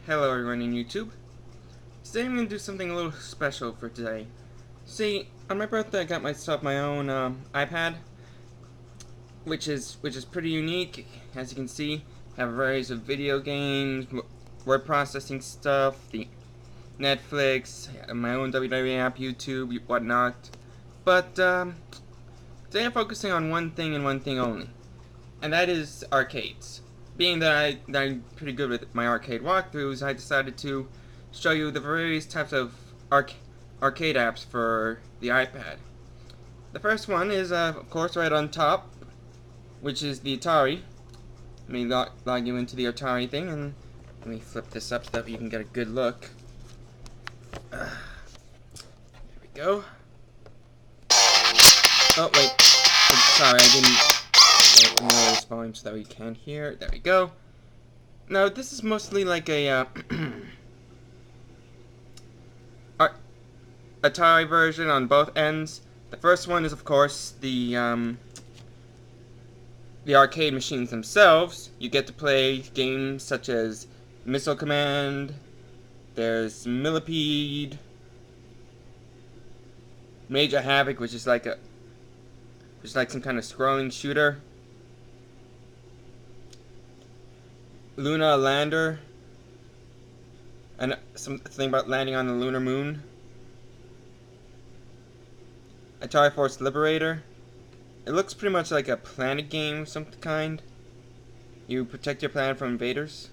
Hello everyone in YouTube. Today I'm going to do something a little special for today. See, on my birthday I got myself my own iPad, which is pretty unique. As you can see, I have various of video games, word processing stuff, the Netflix, my own WWE app, YouTube, whatnot. But today I'm focusing on one thing and one thing only, and that is arcades. Being that I'm pretty good with my arcade walkthroughs, I decided to show you the various types of arcade apps for the iPad. The first one is, of course, right on top, which is the Atari. Let me log you into the Atari thing, and let me flip this up so that you can get a good look. There we go. Oh, wait. Sorry, I didn't lower this volume so that we can hear. There we go. Now, this is mostly like a Atari version on both ends. The first one is, of course, the arcade machines themselves. You get to play games such as Missile Command. There's Millipede, Major Havoc, which is like some kind of scrolling shooter. Luna Lander, and something about landing on the lunar moon. Atari Force Liberator. It looks pretty much like a planet game of some kind. You protect your planet from invaders.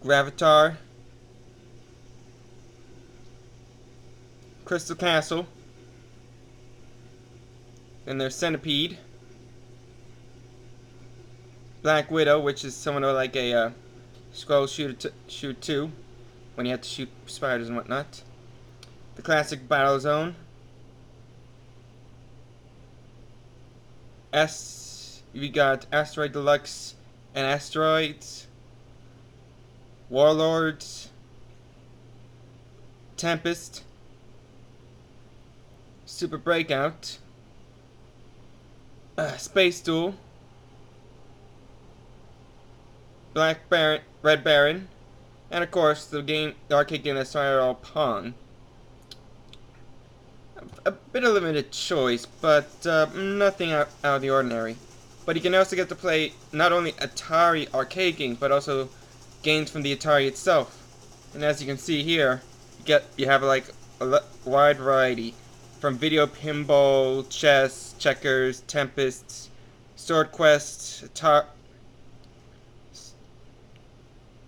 Gravitar. Crystal Castle. Then there's Centipede. Black Widow, which is somewhat like a scroll shooter shoot 2, when you have to shoot spiders and whatnot. The classic Battle Zone. We got Asteroid Deluxe and Asteroids. Warlords. Tempest. Super Breakout. Space Duel. Black Baron, Red Baron, and of course the arcade game that started all, Pong. A bit of limited choice, but nothing out of the ordinary. But you can also get to play not only Atari arcade games, but also games from the Atari itself. And as you can see here, you have like a wide variety, from video pinball, chess, checkers, Tempests, Sword Quest,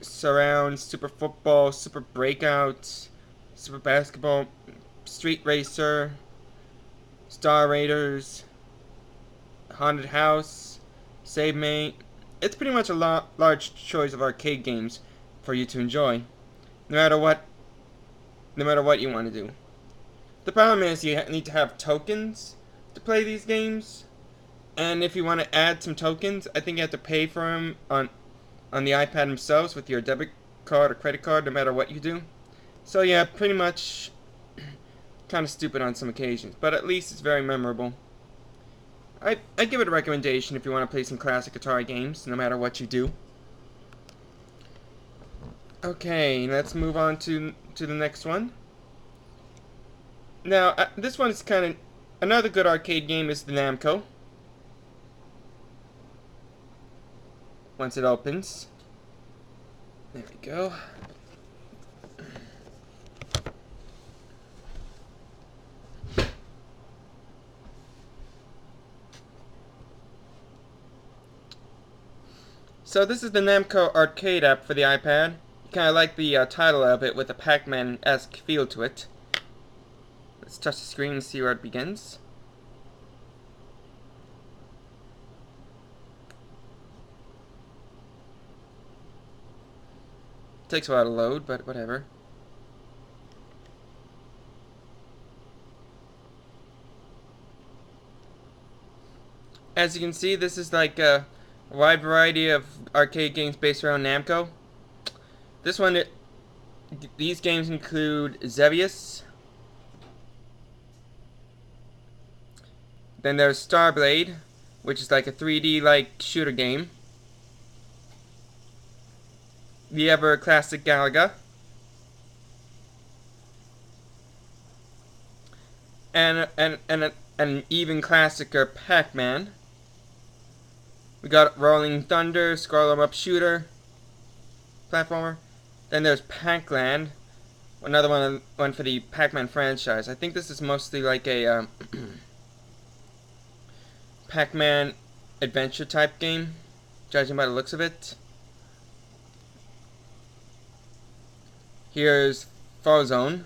Surround, Super Football, Super Breakout, Super Basketball, Street Racer, Star Raiders, Haunted House, Save Mate. It's pretty much a large choice of arcade games for you to enjoy, no matter what you want to do. The problem is you need to have tokens to play these games, and if you want to add some tokens, I think you have to pay for them on the iPad themselves with your debit card or credit card, no matter what you do. So yeah, pretty much kind of stupid on some occasions, but at least it's very memorable. I give it a recommendation if you want to play some classic Atari games, no matter what you do. Okay, let's move on to the next one. Now, this one is kind of another good arcade game is the Namco. Once it opens. There we go. So this is the Namco Arcade app for the iPad. You kind of like the title of it with a Pac-Man-esque feel to it. Let's touch the screen and see where it begins. Takes a while to load, but whatever. As you can see, this is like a wide variety of arcade games based around Namco. These games include Zevious. Then there's Starblade, which is like a 3D like shooter game. the ever classic Galaga. And an even classicer Pac-Man. We got Rolling Thunder, Scroll 'em Up Shooter, platformer. Then there's Pac-Land, another one for the Pac-Man franchise. I think this is mostly like a Pac-Man adventure type game, judging by the looks of it. Here's Farzone,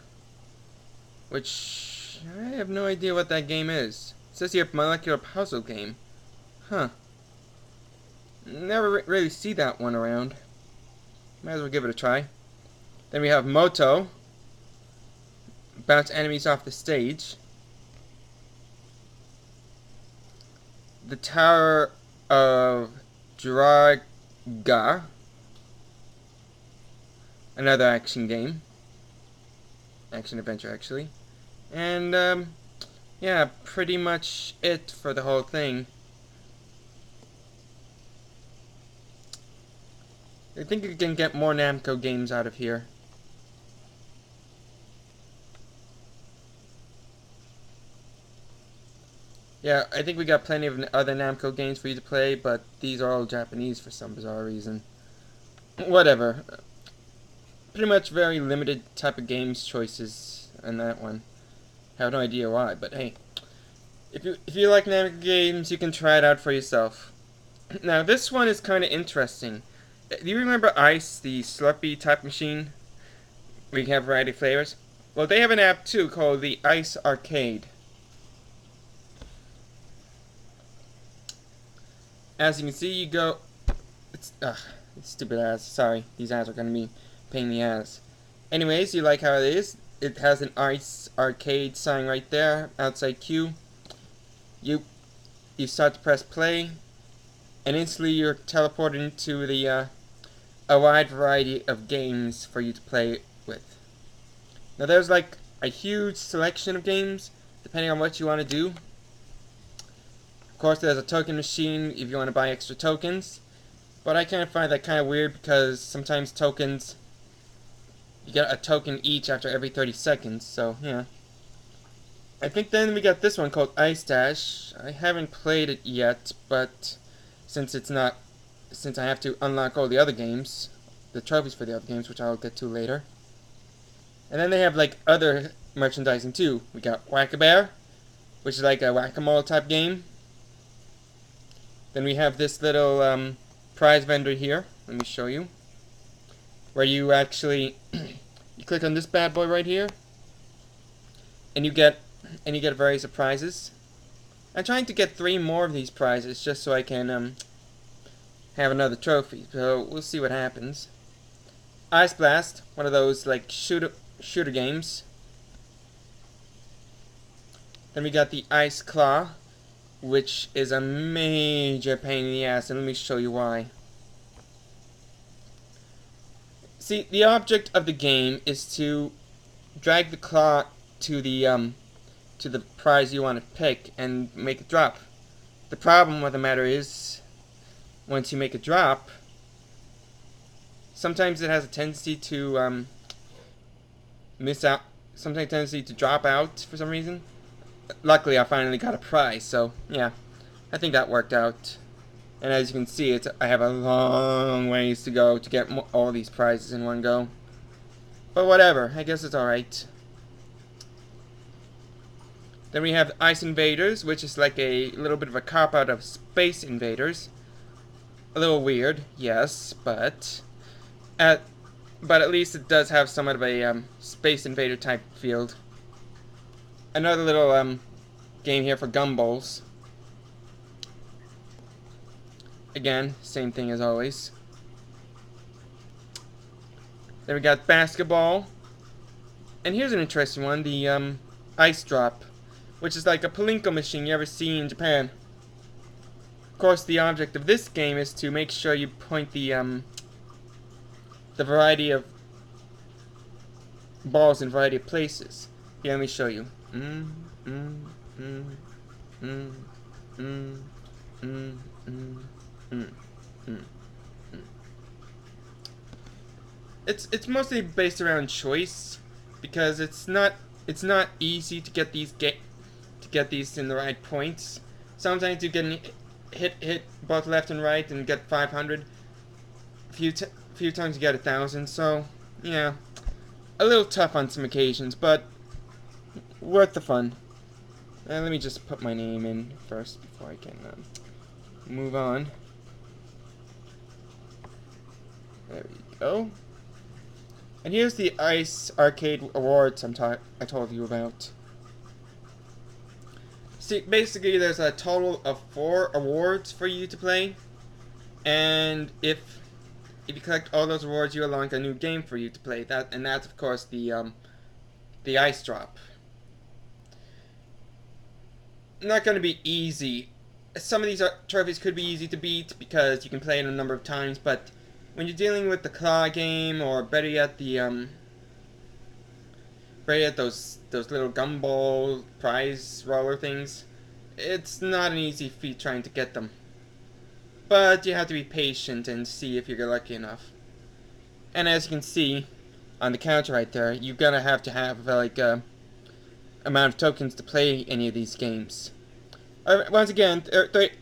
which I have no idea what that game is. It says here molecular puzzle game. Huh. Never really see that one around. Might as well give it a try. Then we have Moto. Bounce enemies off the stage. The Tower of Draga. Another action game. Action adventure, actually. And, yeah, pretty much it for the whole thing. I think you can get more Namco games out of here. Yeah, I think we got plenty of other Namco games for you to play, but these are all Japanese for some bizarre reason. Whatever. Pretty much very limited type of games choices on that one. Have no idea why, but hey. If you like Namco games, you can try it out for yourself. Now, this one is kind of interesting. Do you remember ICE, the Slurpee type machine? We have a variety of flavors. Well, they have an app too called the ICEE Arcade. As you can see, you go. It's stupid ads. Sorry, these ads are gonna be a pain in the ass. Anyways, you like how it is? It has an ICEE Arcade sign right there outside queue. You start to press play, and instantly you're teleported into the a wide variety of games for you to play with. Now there's like a huge selection of games depending on what you want to do. Of course there's a token machine if you want to buy extra tokens, but I kind of find that kind of weird because sometimes tokens, you get a token each after every 30 seconds, so yeah. I think then we got this one called Ice Dash. I haven't played it yet, but since I have to unlock all the other games, the trophies for the other games, which I'll get to later. And then they have like other merchandising too. We got Whack-A-Bear, which is like a whack-a-mole type game. Then we have this little prize vendor here. Let me show you. Where you actually you click on this bad boy right here, and you get various prizes. I'm trying to get 3 more of these prizes just so I can have another trophy. So we'll see what happens. Ice Blast, one of those like shooter games. Then we got the Ice Claw, which is a major pain in the ass, and let me show you why. See, the object of the game is to drag the claw to the prize you want to pick and make it drop. The problem with the matter is, once you make a drop, sometimes it has a tendency to miss out. Sometimes a tendency to drop out for some reason. Luckily, I finally got a prize, so yeah, I think that worked out. And as you can see, I have a long ways to go to get all these prizes in one go. But whatever, I guess it's alright. Then we have Ice Invaders, which is like a little bit of a cop-out of Space Invaders. A little weird, yes, but at least it does have somewhat of a Space Invader type field. Another little game here for gumballs. Again, same thing as always. Then we got basketball. And here's an interesting one, the Ice Drop, which is like a plinko machine you ever see in Japan. Of course, the object of this game is to make sure you point the variety of balls in a variety of places. Here, let me show you. it's mostly based around choice, because it's not easy to get these in the right points. Sometimes you can hit both left and right and get 500. Few times you get 1,000. So yeah, a little tough on some occasions, but worth the fun. Let me just put my name in first before I can move on. There we go. And here's the ICEE Arcade Awards I told you about. See, basically there's a total of 4 awards for you to play, and if you collect all those awards, you unlock a new game for you to play. That's of course the Ice Drop. Not going to be easy. Some of these trophies could be easy to beat because you can play it a number of times, but when you're dealing with the claw game, or better yet those little gumball prize roller things, it's not an easy feat trying to get them. But you have to be patient and see if you're lucky enough. And as you can see on the counter right there, you're gonna have to have like amount of tokens to play any of these games. Once again,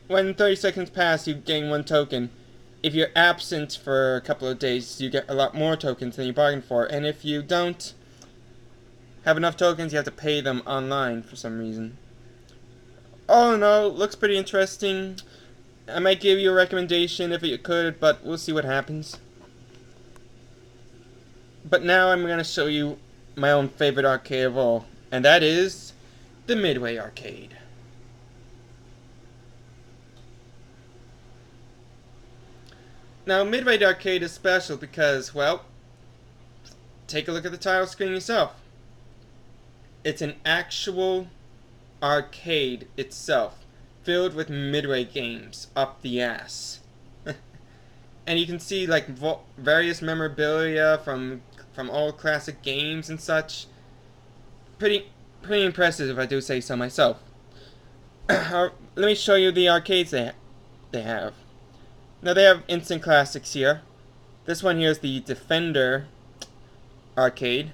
when 30 seconds pass, you gain 1 token. If you're absent for a couple of days, you get a lot more tokens than you bargained for. And if you don't have enough tokens, you have to pay them online for some reason. All in all, looks pretty interesting. I might give you a recommendation if you could, but we'll see what happens. But now I'm going to show you my own favorite arcade of all, and that is the Midway Arcade. Now, Midway Arcade is special because, well, take a look at the title screen yourself. It's an actual arcade itself, filled with Midway games up the ass. And you can see like various memorabilia from old classic games and such. Pretty impressive, if I do say so myself. Let me show you the arcades they have. Now they have instant classics here. This one here is the Defender Arcade,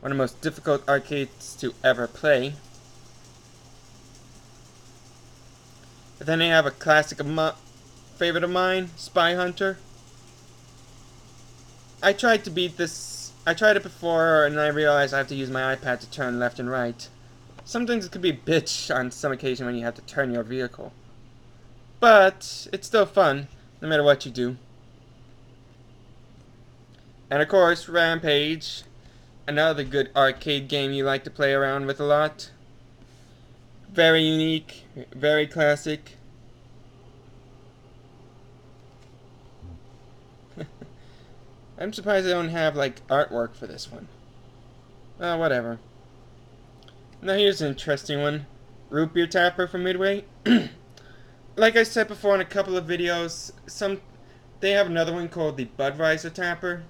one of the most difficult arcades to ever play. But then they have a classic favorite of mine, Spy Hunter. I tried to beat this. I tried it before, and I realized I have to use my iPad to turn left and right. Sometimes it could be a bitch on some occasion when you have to turn your vehicle. But it's still fun, no matter what you do. And of course, Rampage, another good arcade game you like to play around with a lot. Very unique, very classic. I'm surprised they don't have like artwork for this one. Whatever. Now here's an interesting one. Root Beer Tapper from Midway. Like I said before in a couple of videos, they have another one called the Budweiser Tapper.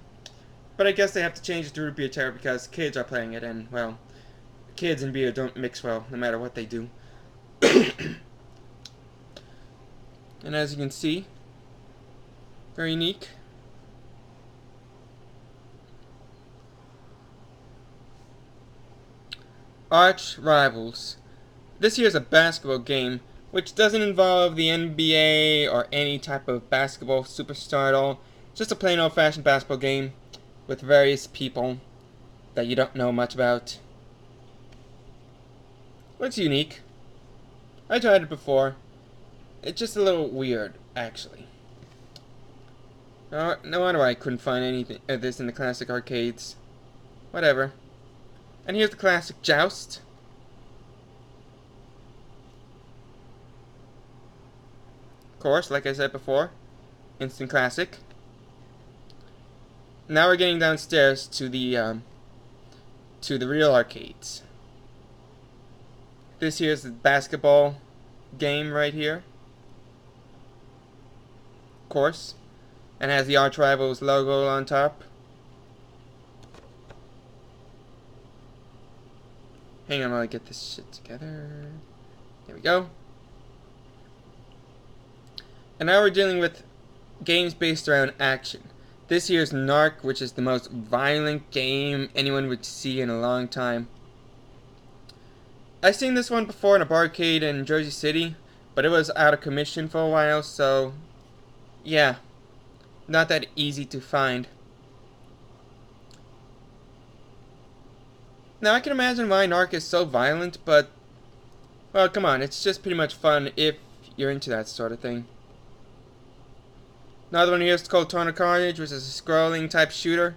But I guess they have to change it to Root Beer Tapper because kids are playing it, and well, kids and beer don't mix well, no matter what they do. And as you can see, very unique. Arch Rivals. This here is a basketball game which doesn't involve the NBA or any type of basketball superstar at all. It's just a plain old-fashioned basketball game with various people that you don't know much about. Looks unique. I tried it before. It's just a little weird, actually. No wonder I couldn't find anything of this in the classic arcades. Whatever. And here's the classic Joust. Of course, like I said before, instant classic. Now we're getting downstairs to the real arcades. This here's the basketball game right here. Of course. And has the Arch Rivals logo on top. Hang on while I get this shit together. There we go. And now we're dealing with games based around action. This here's Narc, which is the most violent game anyone would see in a long time. I've seen this one before in a barcade in Jersey City, but it was out of commission for a while, so yeah, not that easy to find. Now I can imagine why Narc is so violent, but well, come on, it's just pretty much fun if you're into that sort of thing. Another one here is called Tornado Carnage, which is a scrolling type shooter.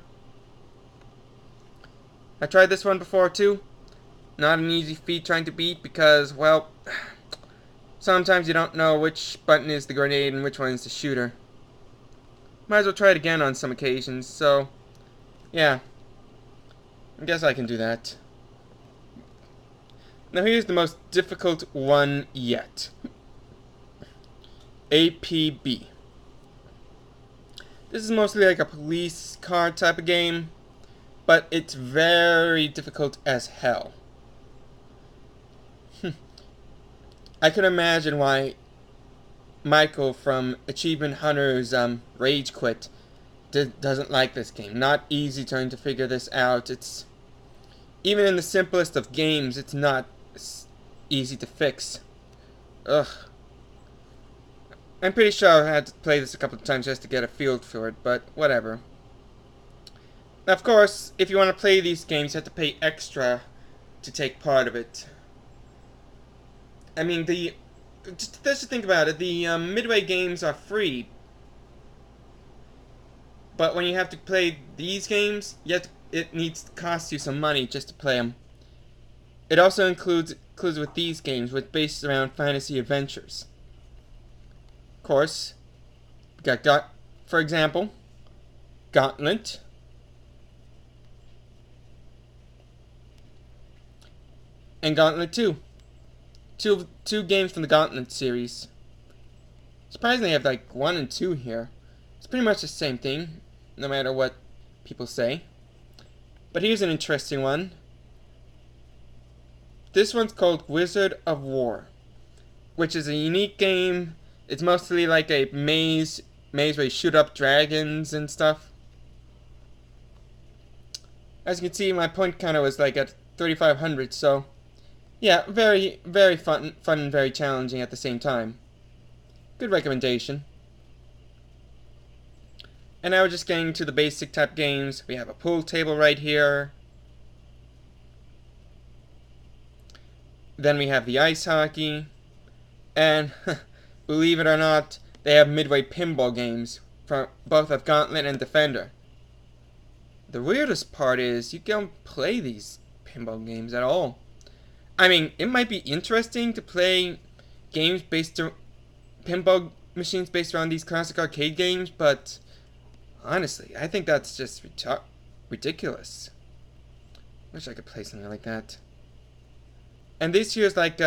I tried this one before too. Not an easy feat trying to beat because, well, sometimes you don't know which button is the grenade and which one is the shooter. Might as well try it again on some occasions, so yeah. I guess I can do that. Now here's the most difficult one yet. APB. This is mostly like a police car type of game, but it's very difficult as hell. I can imagine why Michael from Achievement Hunter's Rage Quit doesn't like this game. Not easy trying to figure this out. It's even in the simplest of games, it's not easy to fix. Ugh. I'm pretty sure I had to play this a couple of times just to get a feel for it, but whatever. Now, of course, if you want to play these games, you have to pay extra to take part of it. I mean, just to think about it, the Midway games are free, but when you have to play these games, it needs to cost you some money just to play them. It also includes with these games, which based around fantasy adventures. Of course, we got for example, Gauntlet. And Gauntlet 2. Two games from the Gauntlet series. Surprisingly, I have like 1 and 2 here. It's pretty much the same thing, no matter what people say. But here's an interesting one. This one's called Wizard of War, which is a unique game. It's mostly like a maze where you shoot up dragons and stuff. As you can see, my point counter was like at 3,500, so yeah, very, very fun and very challenging at the same time. Good recommendation. And now we're just getting to the basic type games. We have a pool table right here. Then we have the ice hockey. And believe it or not, they have Midway pinball games from both of Gauntlet and Defender. The weirdest part is you don't play these pinball games at all. I mean, it might be interesting to play games based on pinball machines based around these classic arcade games, but honestly, I think that's just ridiculous. Wish I could play something like that. And this here's like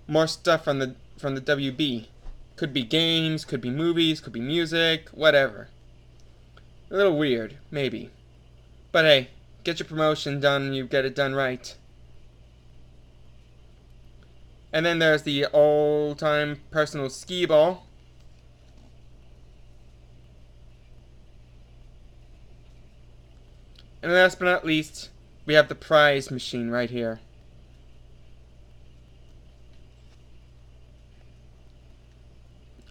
more stuff from the WB. Could be games, could be movies, could be music, whatever. A little weird, maybe. But hey, get your promotion done, you get it done right. And then there's the all-time personal skee ball. And last but not least, we have the prize machine right here.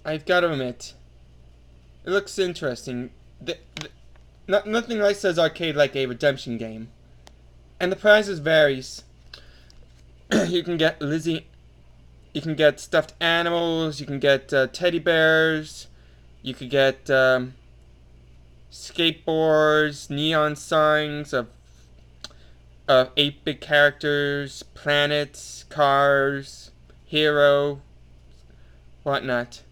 I've got to admit, it looks interesting. Nothing like says arcade like a redemption game. And the prizes varies. You can get Lizzie. You can get stuffed animals. You can get teddy bears. You could get skateboards, neon signs of 8-bit characters, planets, cars, hero, whatnot.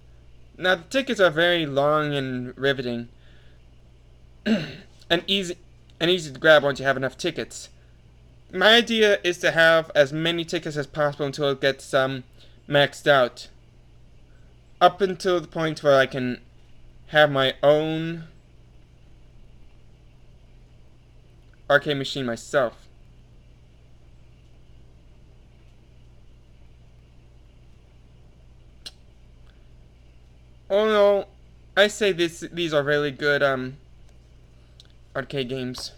Now the tickets are very long and riveting, and easy to grab once you have enough tickets. My idea is to have as many tickets as possible until it gets maxed out. Up until the point where I can have my own arcade machine myself. All in all, I say these are really good arcade games.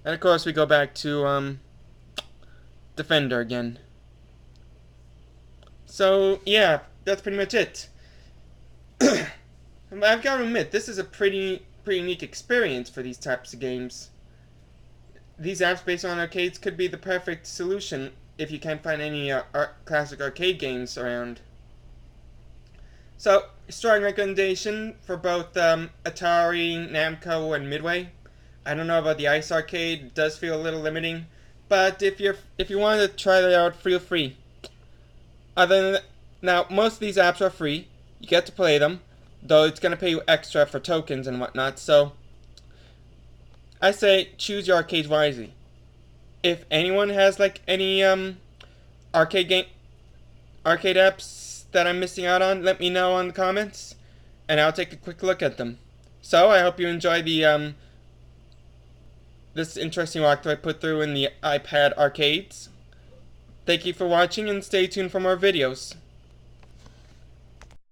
And of course we go back to Defender again. So yeah, that's pretty much it. I've got to admit, this is a pretty unique experience for these types of games. These apps based on arcades could be the perfect solution if you can't find any classic arcade games around. So, strong recommendation for both Atari, Namco, and Midway. I don't know about the ICEE Arcade; it does feel a little limiting, but if you want to try that out, feel free. Other than that, now, most of these apps are free. You get to play them, though it's going to pay you extra for tokens and whatnot. So, I say choose your arcades wisely. If anyone has like any arcade apps that I'm missing out on, let me know in the comments, and I'll take a quick look at them. So I hope you enjoy the this interesting walkthrough I put through in the iPad arcades. Thank you for watching, and stay tuned for more videos.